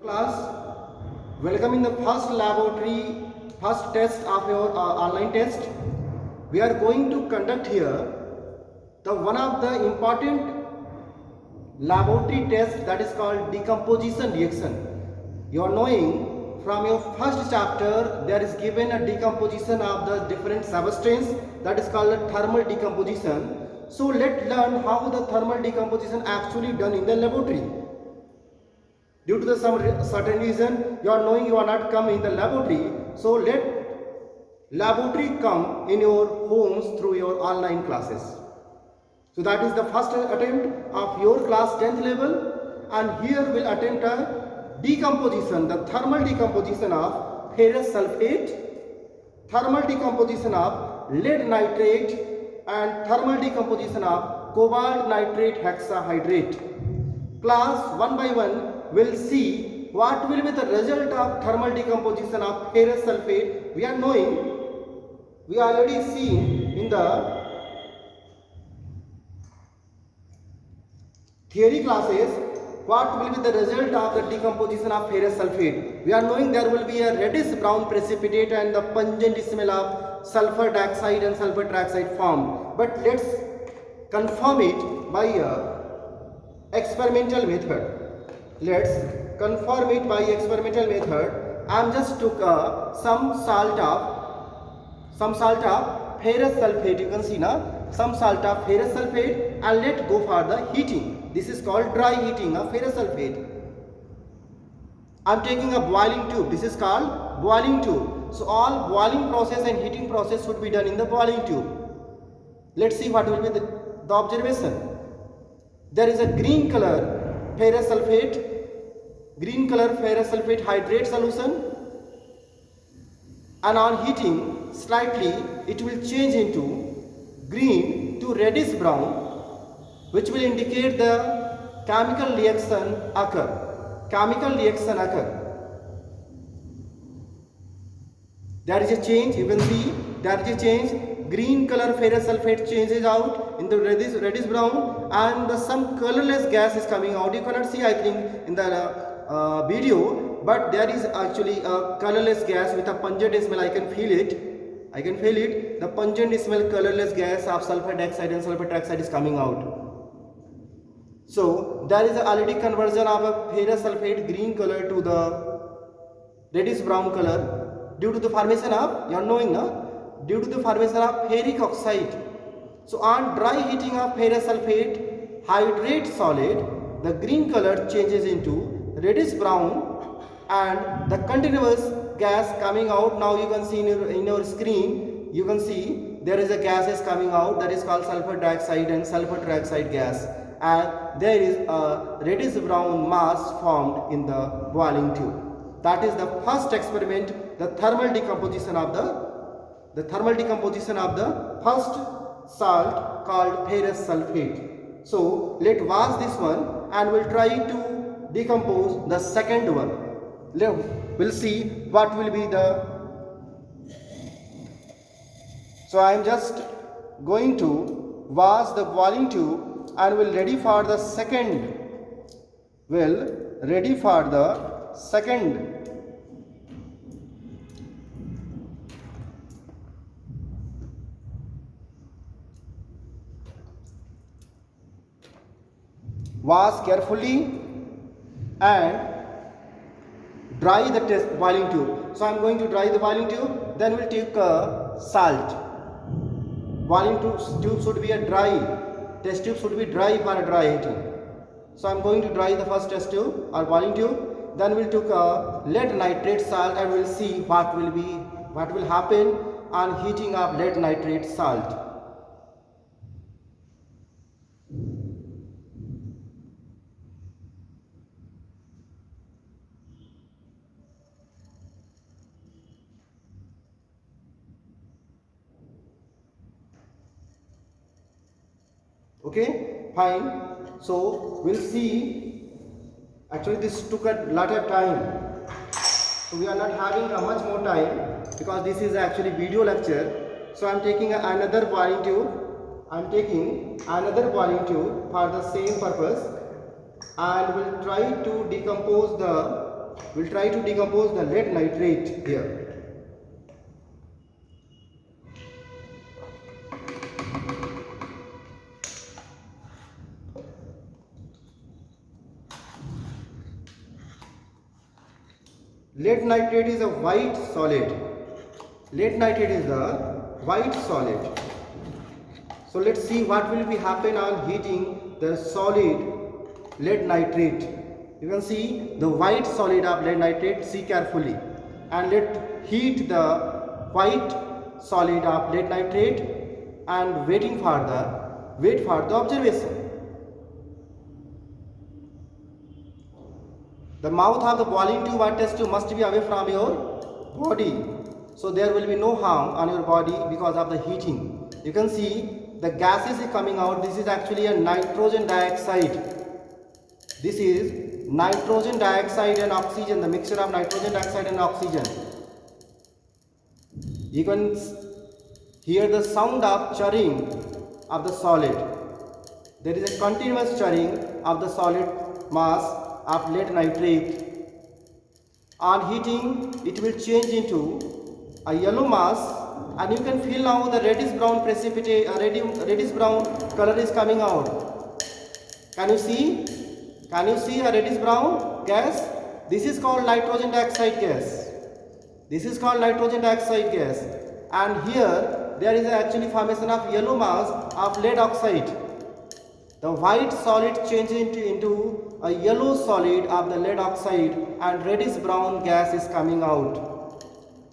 Class, welcome in the first laboratory, first test of your online test. We are going to conduct here the one of the important laboratory test that is called decomposition reaction. You are knowing from your first chapter there is given a decomposition of the different substance that is called a thermal decomposition. So let's learn how the thermal decomposition actually done in the laboratory. Due to the some certain reason you are knowing you are not come in the laboratory, so let laboratory come in your homes through your online classes. So that is the first attempt of your class 10th level, and here will attempt a decomposition, the thermal decomposition of ferrous sulfate, thermal decomposition of lead nitrate, and thermal decomposition of cobalt nitrate hexahydrate. Class one by one will see what will be the result of thermal decomposition of ferrous sulfate. We are knowing, we already seen in the theory classes what will be the result of the decomposition of ferrous sulfate. We are knowing there will be a reddish brown precipitate and the pungent smell of sulfur dioxide and sulfur trioxide formed. But let's confirm it by a experimental method. Let's confirm it by experimental method. I am just took some salt of ferrous sulfate. You can see now some salt of ferrous sulfate and let go for the heating. This is called dry heating of ferrous sulfate. I am taking a boiling tube. This is called boiling tube. So all boiling process and heating process should be done in the boiling tube. Let's see what will be the observation. There is a green color ferrous sulfate, green color ferrous sulfate hydrate solution, and on heating slightly it will change into green to reddish brown, which will indicate the chemical reaction occur. Chemical reaction occur. There is a change. You can see there is a change. Green color ferrous sulfate changes out in the reddish brown, and some colorless gas is coming out. You cannot see, I think, in the video, but there is actually a colorless gas with a pungent smell. I can feel it. I can feel it. The pungent smell, colorless gas of sulfur dioxide and sulfur trioxide is coming out. So there is already conversion of a ferrous sulfate green color to the reddish brown color due to the formation of, you are knowing now, due to the formation of ferric oxide. So on dry heating of ferrous sulfate hydrate solid, the green color changes into reddish brown and the continuous gas coming out. Now you can see in your screen, you can see there is a gas is coming out that is called sulfur dioxide and sulfur trioxide gas, and there is a reddish brown mass formed in the boiling tube. That is the first experiment, the thermal decomposition of the first salt called ferrous sulfate. So let's watch this one and we'll try to decompose the second one. We'll see what will be the. So I am just going to wash the boiling tube and will ready for the second. Wash carefully and dry the boiling tube. So I am going to dry the boiling tube. Then we'll take salt. Boiling tube should be a dry. Test tube should be dry for a dry heating. So I am going to dry the first test tube or boiling tube. Then we'll take lead nitrate salt and we'll see what will happen on heating of lead nitrate salt. Okay, fine. So we'll see. Actually, this took a lot of time. So we are not having much more time because this is actually video lecture. So I am taking another boiling tube. I am taking another boiling tube for the same purpose and will try to decompose the we'll try to decompose the lead nitrate here. Lead nitrate is a white solid. Lead nitrate is a white solid. So let's see what will be happen on heating the solid lead nitrate. You can see the white solid of lead nitrate. See carefully, and let heat the white solid of lead nitrate and wait for the observation. The mouth of the boiling tube or test tube must be away from your body, so there will be no harm on your body because of the heating. You can see the gases is coming out. This is actually a nitrogen dioxide. This is nitrogen dioxide and oxygen, the mixture of nitrogen dioxide and oxygen. You can hear the sound of churning of the solid. There is a continuous churning of the solid mass of lead nitrate. On heating, it will change into a yellow mass, and you can feel now the reddish brown precipitate, reddish brown color is coming out. Can you see? Can you see a reddish brown gas? This is called nitrogen dioxide gas. This is called nitrogen dioxide gas. And here there is actually formation of yellow mass of lead oxide. The white solid changes into a yellow solid of the lead oxide, and reddish brown gas is coming out.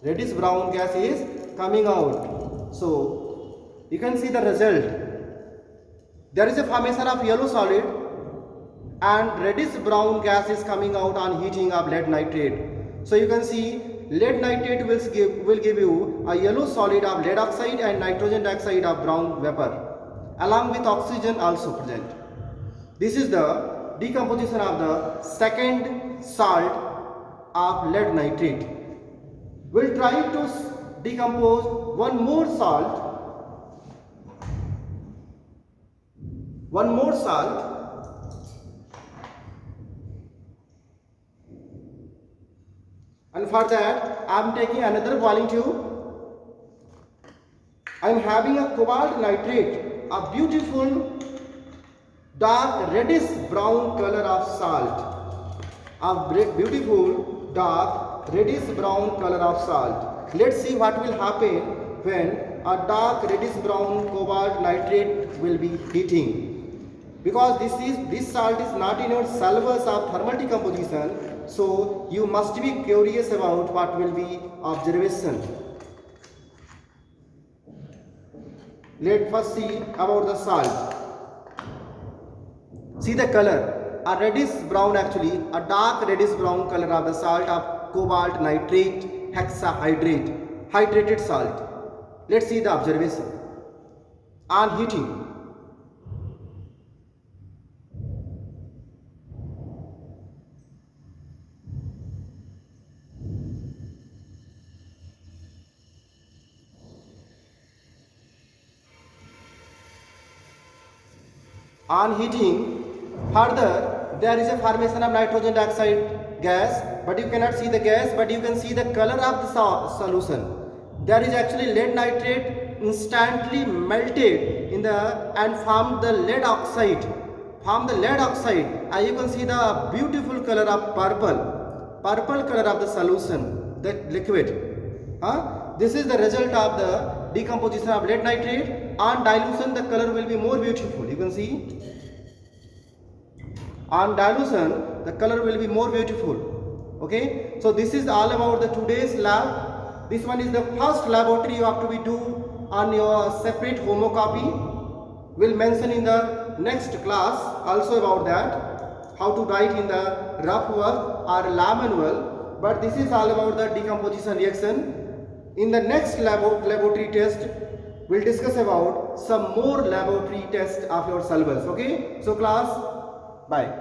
Reddish brown gas is coming out. So you can see the result. There is a formation of yellow solid and reddish brown gas is coming out on heating of lead nitrate. So you can see lead nitrate will give you a yellow solid of lead oxide and nitrogen dioxide of brown vapor, along with oxygen also present. This is the decomposition of the second salt of lead nitrate. We'll try to decompose one more salt. One more salt. And for that, I am taking another boiling tube. I am having a cobalt nitrate, a beautiful dark reddish brown color of salt. A beautiful dark reddish brown color of salt. Let's see what will happen when a dark reddish brown cobalt nitrate will be heating. Because this salt is not in your syllabus of thermal decomposition, so you must be curious about what will be observation. Let's first see about the salt. See the color, a reddish brown, actually a dark reddish brown color of the salt of cobalt nitrate hexahydrate, hydrated salt. Let's see the observation. On heating, further there is a formation of nitrogen dioxide gas, but you cannot see the gas, but you can see the color of the solution. There is actually lead nitrate instantly melted in the and formed the lead oxide. And you can see the beautiful color of purple color of the solution, the liquid. This is the result of the decomposition of lead nitrate. On dilution, the color will be more beautiful. You can see. On dilution, the color will be more beautiful. Okay. So this is all about the today's lab. This one is the first laboratory you have to be do on your separate homocopy. We'll mention in the next class also about that, how to write in the rough work or lab manual. But this is all about the decomposition reaction. In the next laboratory test, we'll discuss about some more laboratory tests of your syllabus. Okay. So class, bye.